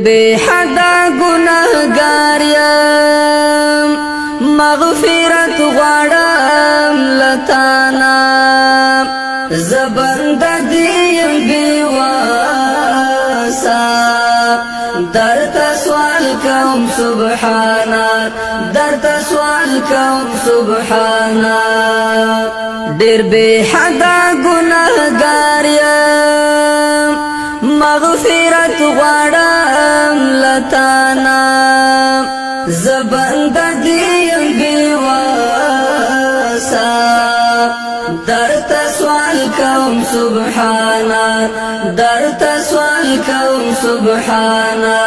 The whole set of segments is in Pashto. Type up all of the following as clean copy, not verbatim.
بے حدا گناہگار یم مغفرت غواړم لتانا زبند دیم بیواسا درتا سوال کوم سبحانا درتا سوال کوم سبحانا ډیر بے حدا گناہگار یم مغفرت غواړم لتانا زبند دیم بیواسا درتا سوال کوم سبحانا درتا سوال کوم سبحانا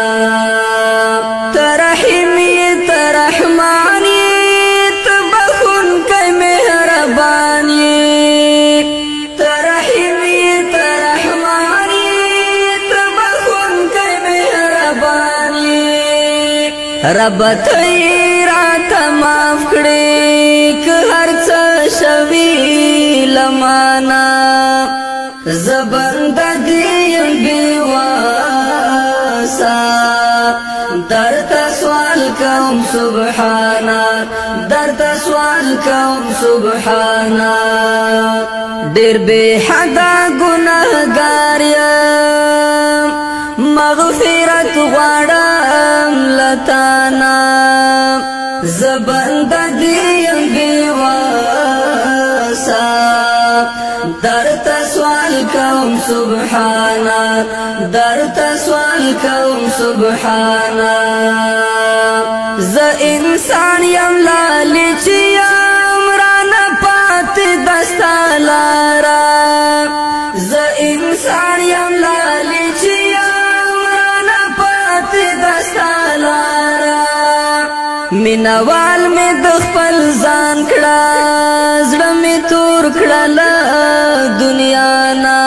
ترحمی ترحمانی تبخن کئی مہربانی ترحمی ترحمانی تبخن کئی مہربانی رب تیرات معاف کړي که هر څه شوي لمانا زبند دیم بیواسا درتا سوال کوم سبحانا درتا سوال کوم سبحانا ډیر بے حدا گناہگار یم مغفرت غواړم لتانا زبند دیم بیواسا درتا سوال کوم سبحانا درتا سوال کوم سبحانا ز انسان یم لالچ یم رانا پات دستا لارا ز انسان یم لالچ یم رانا پات دستا لارا مینوال می د خپل ځان کړه زړه می تور کړه له دنیا نا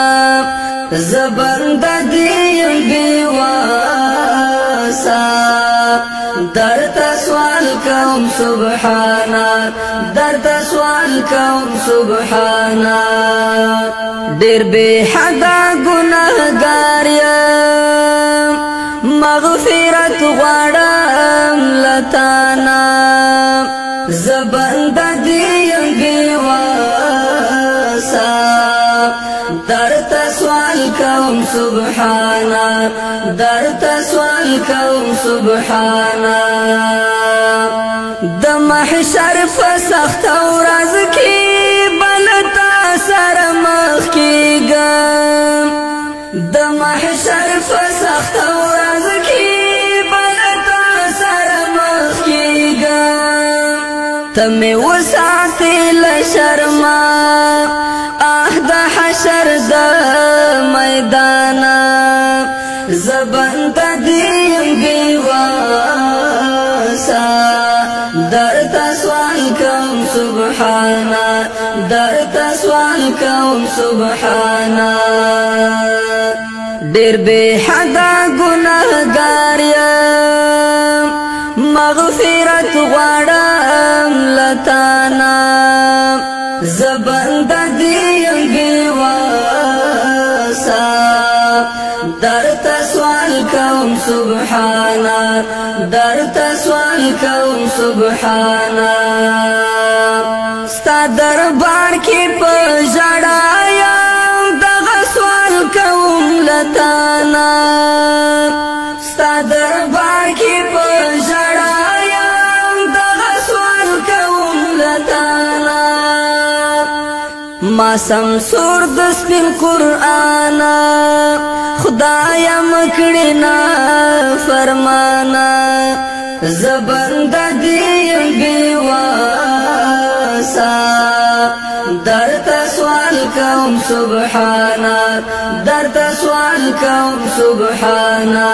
زبند دیم بیواسا درتا سوال کوم سبحانا درتا سوال کوم سبحانا ډیر بے حدا گناہگار یم مغفرت غواړم لتانا زبند دیم بیواسا درتا سوال کوم سبحانا درتا سوال کوم سبحانا د محشر په سخت ورځ کې بلتا سره مخ کېږم د محشر په سخت ورځ کې بلتا سره مخ کېږم ته مې وساتې له شرما د حشر د میدانا زبند دیم بیواسا درتا سوال کوم سبحانا درتا سوال کوم سبحانا ډیر بے حدا گناہگار یم مغفرت غواړم لتانا زبند دیم بیواسا درتا سوال کوم سبحانا درتا سوال کوم سبحانا ستا دربار کې په ژړا یم دغه سوال کوم لتانا ستا دربار کې په ژړا یم دغه سوال کوم لتانا ما سمسور د سپین قرآن خدایا مکړی نا فرمانا زبند دیم بیواسا درتا سوال کوم سبحانا درتا سوال کوم سبحانا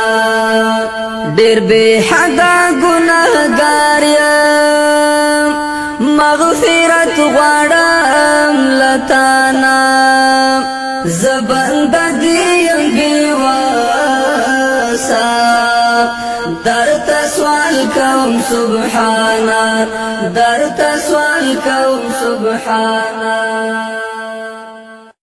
ډیر بے حدا گناہگار یم مغفرت غواړم لتانا زبند دیم بیواسا درتا سوال کوم سبحانا درتا سوال کوم سبحانا